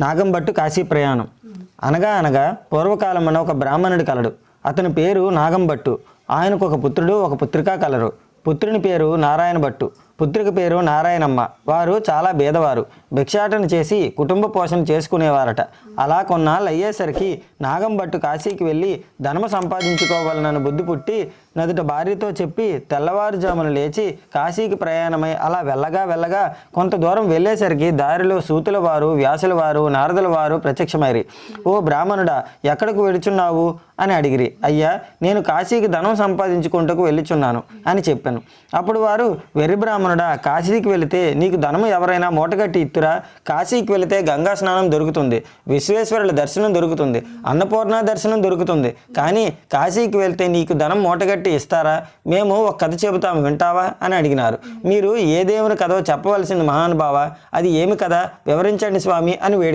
నాగంభట్టు కాశీ ప్రయాణం. అనగా అనగా పూర్వకాలమున ఒక బ్రాహ్మణుడు కలడు. అతని పేరు నాగంభట్టు. ఆయనకు ఒక పుత్రుడు ఒక పుత్రిక కలరు. పుత్రుని పేరు నారాయణ భట్టు, పుత్రిక పేరు నారాయణమ్మ. వారు చాలా బీదవారు. భిక్షాటన చేసి కుటుంబ పోషణ చేసుకునేవారట. అలా కొన్నాళ్ళు అయ్యేసరికి నాగంభట్టు కాశీకి వెళ్ళి ధనము సంపాదించుకోవాలన్న బుద్ధి పుట్టి నదుట భార్యతో చెప్పి తెల్లవారుజామున లేచి కాశీకి ప్రయాణమై అలా వెళ్ళగా కొంత దూరం వెళ్ళేసరికి దారిలో సూతుల వారు, వ్యాసుల వారు, నారదుల వారు ప్రత్యక్షమైరి. ఓ బ్రాహ్మణుడా, ఎక్కడకు వెడుచున్నావు అని అడిగిరి. అయ్యా, నేను కాశీకి ధనం సంపాదించుకుంటకు వెళ్ళుచున్నాను అని చెప్పాను. అప్పుడు వారు, వెర్రి బ్రాహ్మణుడా, కాశీకి వెళితే నీకు ధనము ఎవరైనా మూటగట్టి ఇత్తురా? కాశీకి వెళితే గంగా స్నానం దొరుకుతుంది, విశ్వేశ్వరుల దర్శనం దొరుకుతుంది, అన్నపూర్ణ దర్శనం దొరుకుతుంది. కానీ కాశీకి వెళ్తే నీకు ధనం మూటగట్టి ఇస్తారా? మేము ఒక కథ చెబుతాము, వింటావా అని అడిగినారు. మీరు ఏ దేవుని కథో చెప్పవలసింది మహానుభావ, అది ఏమి కథ వివరించండి స్వామి అని వేడుకు